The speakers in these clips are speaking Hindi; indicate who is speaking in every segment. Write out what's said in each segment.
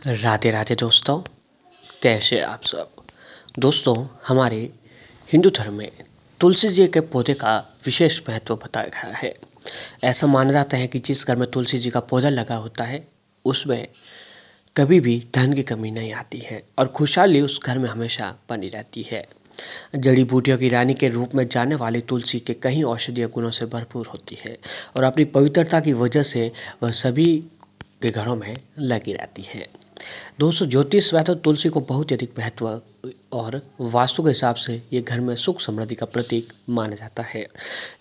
Speaker 1: राधे राधे दोस्तों, कैसे आप सब। दोस्तों, हमारे हिंदू धर्म में तुलसी जी के पौधे का विशेष महत्व बताया गया है। ऐसा माना जाता है कि जिस घर में तुलसी जी का पौधा लगा होता है उसमें कभी भी धन की कमी नहीं आती है और खुशहाली उस घर में हमेशा बनी रहती है। जड़ी बूटियों की रानी के रूप में जाने वाली तुलसी के कई औषधीय गुणों से भरपूर होती है और अपनी पवित्रता की वजह से वह सभी के घरों में लगी रहती है। दोस्तों, ज्योतिष वैसे तो तुलसी को बहुत ही अधिक महत्व और वास्तु के हिसाब से ये घर में सुख समृद्धि का प्रतीक माना जाता है।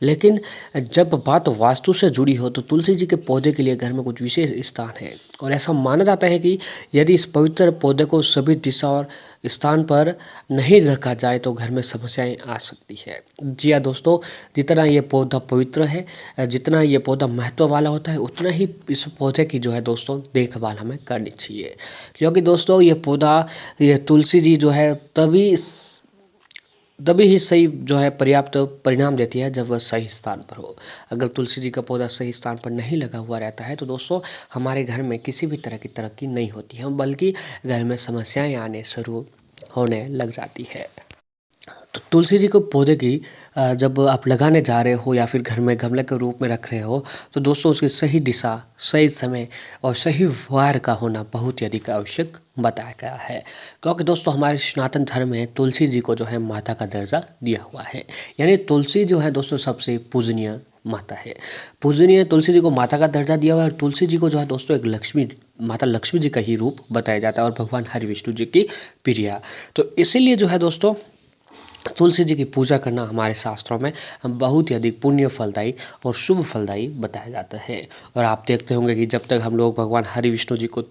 Speaker 1: लेकिन जब बात वास्तु से जुड़ी हो तो तुलसी जी के पौधे के लिए घर में कुछ विशेष स्थान है और ऐसा माना जाता है कि यदि इस पवित्र पौधे को सभी दिशा और स्थान पर नहीं रखा जाए तो घर में समस्याएं आ सकती है। जी हाँ दोस्तों, जितना ये पौधा पवित्र है, जितना ये पौधा महत्व वाला होता है, उतना ही इस पौधे की जो है दोस्तों देखभाल हमें करनी चाहिए। क्योंकि दोस्तों ये पौधा, ये तुलसी जी जो है तभी ही सही जो है पर्याप्त परिणाम देती है जब वह सही स्थान पर हो। अगर तुलसी जी का पौधा सही स्थान पर नहीं लगा हुआ रहता है तो दोस्तों हमारे घर में किसी भी तरह की तरक्की नहीं होती है, बल्कि घर में समस्याएं आने शुरू होने लग जाती है। तो तुलसी जी को पौधे की जब आप लगाने जा रहे हो या फिर घर में गमले के रूप में रख रहे हो तो दोस्तों उसकी सही दिशा, सही समय और सही वार का होना बहुत ही अधिक आवश्यक बताया गया है। क्योंकि दोस्तों हमारे सनातन धर्म में तुलसी जी को जो है माता का दर्जा दिया हुआ है। यानी तुलसी जो है दोस्तों सबसे पूजनीय माता है। पूजनीय तुलसी जी को माता का दर्जा दिया हुआ है और तुलसी जी को जो है दोस्तों एक माता लक्ष्मी जी का ही रूप बताया जाता है और भगवान हरि विष्णु जी की प्रिया। तो इसीलिए जो है दोस्तों तुलसी जी की पूजा करना हमारे शास्त्रों में बहुत ही अधिक पुण्य फलदायी और शुभ फलदायी बताया जाता है। और आप देखते होंगे कि जब तक हम लोग भगवान हरि विष्णु जी को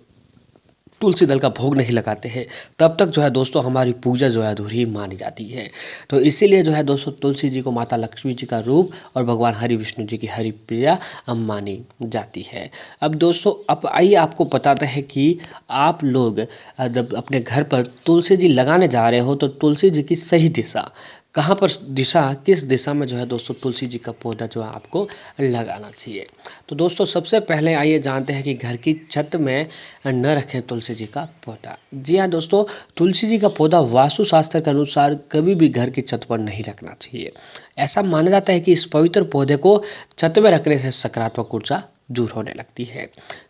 Speaker 1: तुलसी दल का भोग नहीं लगाते हैं तब तक जो है दोस्तों हमारी पूजा जो है अधूरी मानी जाती है। तो इसीलिए जो है दोस्तों तुलसी जी को माता लक्ष्मी जी का रूप और भगवान हरि विष्णु जी की हरि प्रिया मानी जाती है। अब दोस्तों, अब आइए आपको बताते हैं कि आप लोग जब अपने घर पर तुलसी जी लगाने जा रहे हो तो तुलसी जी की सही दिशा कहाँ पर, किस दिशा में जो है दोस्तों तुलसी जी का पौधा जो है आपको लगाना चाहिए। तो दोस्तों सबसे पहले आइए जानते हैं कि घर की छत में न रखें तुलसी जी का पौधा। जी हाँ दोस्तों, तुलसी जी का पौधा वास्तु शास्त्र के अनुसार कभी भी घर की छत पर नहीं रखना चाहिए। ऐसा माना जाता है कि इस पवित्र पौधे को छत में रखने से सकारात्मक ऊर्जा दूर होने लगती है।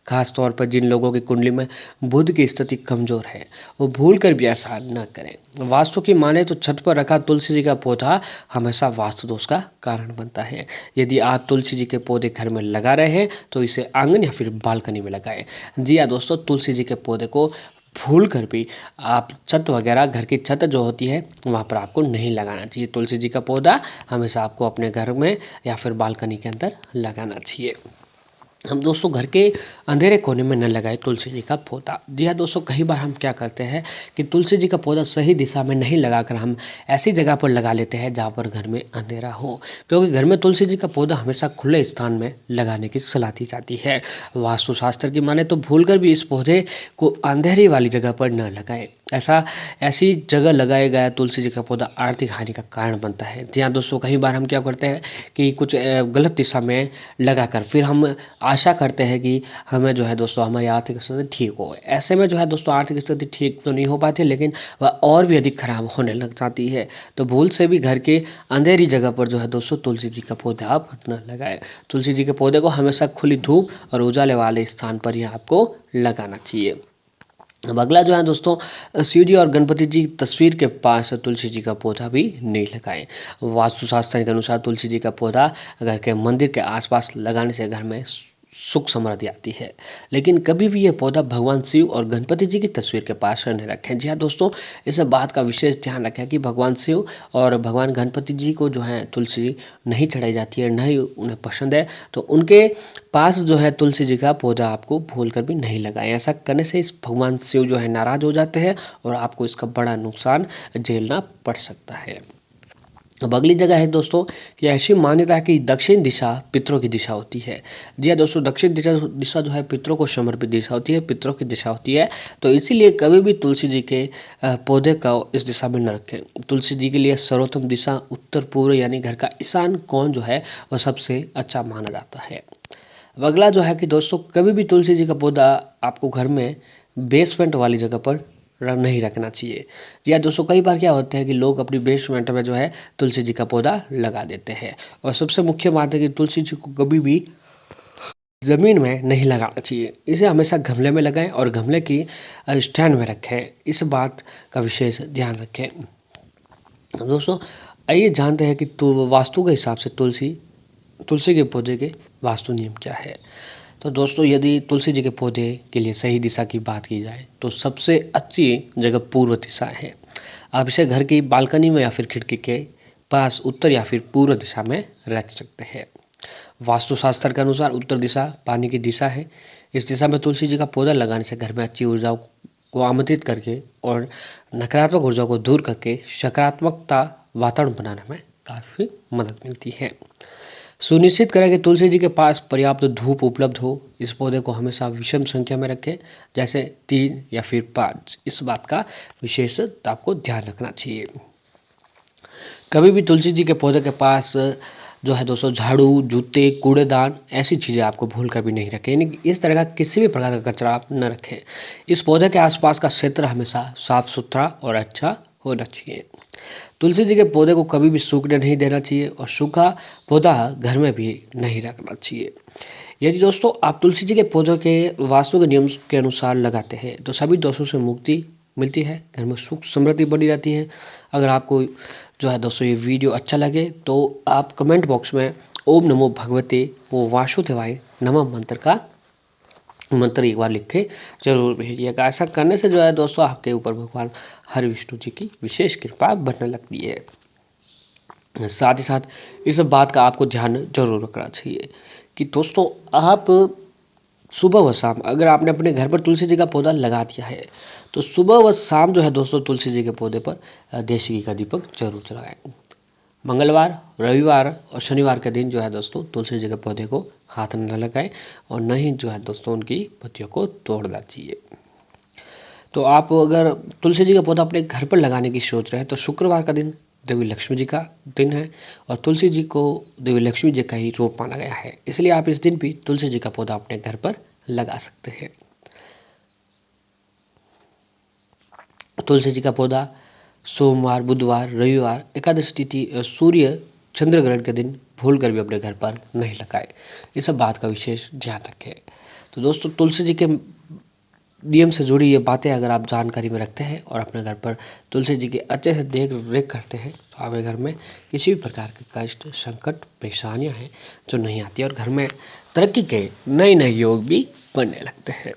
Speaker 1: खास तौर पर जिन लोगों की कुंडली में बुध की स्थिति कमजोर है वो भूल कर भी ऐसा न करें। वास्तु की माने तो छत पर रखा तुलसी जी का पौधा हमेशा वास्तु दोष का कारण बनता है। यदि आप तुलसी जी के पौधे घर में लगा रहे हैं तो इसे आंगन या फिर बालकनी में लगाएं। जी हाँ दोस्तों, तुलसी जी के पौधे को भूल कर भी आप छत वगैरह, घर की छत जो होती है वहाँ पर आपको नहीं लगाना चाहिए। तुलसी जी का पौधा हमेशा आपको अपने घर में या फिर बालकनी के अंदर लगाना चाहिए। हम दोस्तों घर के अंधेरे कोने में न लगाए तुलसी जी का पौधा। जी हाँ दोस्तों, कई बार हम क्या करते हैं कि तुलसी जी का पौधा सही दिशा में नहीं लगाकर हम ऐसी जगह पर लगा लेते हैं जहाँ पर घर में अंधेरा हो। क्योंकि घर में तुलसी जी का पौधा हमेशा खुले स्थान में लगाने की सलाह दी जाती है। वास्तुशास्त्र की माने तो भूलकर भी इस पौधे को अंधेरी वाली जगह पर न लगाएं। ऐसी जगह लगाया गया तुलसी जी का पौधा आर्थिक हानि का कारण बनता है। जी हाँ दोस्तों, कई बार हम क्या करते हैं कि कुछ गलत दिशा में लगाकर फिर हम आशा करते हैं कि हमें जो है दोस्तों हमारी आर्थिक स्थिति ठीक हो। ऐसे में जो है दोस्तों आर्थिक स्थिति ठीक तो नहीं हो पाती, लेकिन वह और भी अधिक खराब होने लग जाती है। तो भूल से भी घर के अंधेरी जगह पर जो है दोस्तों तुलसी जी का पौधा आप न लगाएं। तुलसी जी के पौधे को हमेशा खुली धूप और उजाले वाले स्थान पर ही आपको लगाना चाहिए। अब अगला जो है दोस्तों, शिव जी और गणपति जी की तस्वीर के पास तुलसी जी का पौधा भी नहीं लगाएं। वास्तुशास्त्र के अनुसार तुलसी जी का पौधा घर के मंदिर के आसपास लगाने से घर में सुख समृद्धि आती है। लेकिन कभी भी ये पौधा भगवान शिव और गणपति जी की तस्वीर के पास न रखें। जी हाँ दोस्तों, इस बात का विशेष ध्यान रखें कि भगवान शिव और भगवान गणपति जी को जो है तुलसी नहीं चढ़ाई जाती है, न ही उन्हें पसंद है। तो उनके पास जो है तुलसी जी का पौधा आपको भूल कर भी नहीं लगाएं। ऐसा करने से इस भगवान शिव जो है नाराज हो जाते हैं और आपको इसका बड़ा नुकसान झेलना पड़ सकता है। अब अगली जगह है दोस्तों कि ऐसी मान्यता है कि दक्षिण दिशा पितरों की दिशा होती है। जी हाँ दोस्तों, दक्षिण दिशा जो है पितरों को समर्पित दिशा होती है, पितरों की दिशा होती है। तो इसीलिए कभी भी तुलसी जी के पौधे का इस दिशा में न रखें। तुलसी जी के लिए सर्वोत्तम दिशा उत्तर पूर्व यानी घर का ईशान कोण जो है वह सबसे अच्छा माना जाता है। अब अगला जो है कि दोस्तों कभी भी तुलसी जी का पौधा आपको घर में बेसमेंट वाली जगह पर नहीं रखना चाहिए। या दोस्तों कई बार क्या होता है कि लोग अपनी बेसमेंट में जो है तुलसी जी का पौधा लगा देते हैं। और सबसे मुख्य बात है कि तुलसी जी को कभी भी ज़मीन में नहीं लगाना चाहिए। इसे हमेशा गमले में लगाएं और गमले की स्टैंड में रखें। इस बात का विशेष ध्यान रखें। दोस्तों आइए जानते हैं कि वास्तु के हिसाब से तुलसी के पौधे के वास्तु नियम क्या है। तो दोस्तों यदि तुलसी जी के पौधे के लिए सही दिशा की बात की जाए तो सबसे अच्छी जगह पूर्व दिशा है। आप इसे घर की बालकनी में या फिर खिड़की के पास उत्तर या फिर पूर्व दिशा में रख सकते हैं। वास्तुशास्त्र के अनुसार उत्तर दिशा पानी की दिशा है। इस दिशा में तुलसी जी का पौधा लगाने से घर में अच्छी ऊर्जाओं को आमंत्रित करके और नकारात्मक ऊर्जाओं को दूर करके सकारात्मकता वातावरण बनाने में काफ़ी मदद मिलती है। सुनिश्चित करें कि तुलसी जी के पास पर्याप्त धूप उपलब्ध हो। इस पौधे को हमेशा विषम संख्या में रखें, जैसे 3 या फिर 5। इस बात का विशेष आपको ध्यान रखना चाहिए। कभी भी तुलसी जी के पौधे के पास जो है दोस्तों झाड़ू, जूते, कूड़ेदान ऐसी चीज़ें आपको भूल कर भी नहीं रखें। यानी इस तरह का किसी भी प्रकार का कचरा आप न रखें। इस पौधे के आसपास का क्षेत्र हमेशा साफ सुथरा और अच्छा होना चाहिए। तुलसी जी के पौधे को कभी भी सूखने नहीं देना चाहिए और सूखा पौधा घर में भी नहीं रखना चाहिए। यदि दोस्तों आप तुलसी जी के पौधों के वास्तु के नियम के अनुसार लगाते हैं तो सभी दोषों से मुक्ति मिलती है, घर में सुख समृद्धि बनी रहती है। अगर आपको जो है दोस्तों ये वीडियो अच्छा लगे तो आप कमेंट बॉक्स में ओम नमो भगवते वासुदेवाय नमः मंत्र एक बार लिख के जरूर भेजिएगा। ऐसा करने से जो है दोस्तों आपके ऊपर भगवान हरि विष्णु जी की विशेष कृपा बनने लगती है। साथ ही साथ इस बात का आपको ध्यान जरूर रखना चाहिए कि दोस्तों आप सुबह व शाम अगर आपने अपने घर पर तुलसी जी का पौधा लगा दिया है तो सुबह व शाम जो है दोस्तों तुलसी जी के पौधे पर देसी घी का दीपक जरूर जलाएं। मंगलवार, रविवार और शनिवार के दिन जो है दोस्तों तुलसी जी के पौधे को हाथ न लगाएं और न ही जो है दोस्तों उनकी पत्तियों को तोड़ना चाहिए। तो आप अगर तुलसी जी का पौधा अपने घर पर लगाने की सोच रहे हैं तो शुक्रवार का दिन देवी लक्ष्मी जी का दिन है और तुलसी जी को देवी लक्ष्मी जी का ही रूप माना गया है, इसलिए आप इस दिन भी तुलसी जी का पौधा अपने घर पर लगा सकते हैं। तुलसी जी का पौधा सोमवार, बुधवार, रविवार, एकादशी तिथि, सूर्य चंद्र ग्रहण के दिन भूलकर भी अपने घर पर नहीं लगाए। इस सब बात का विशेष ध्यान रखें। तो दोस्तों तुलसी जी के नियम से जुड़ी ये बातें अगर आप जानकारी में रखते हैं और अपने घर पर तुलसी जी की अच्छे से देख रेख करते हैं तो आपके घर में किसी भी प्रकार के कष्ट, संकट, परेशानियां हैं जो नहीं आती और घर में तरक्की के नए नए योग भी बनने लगते हैं।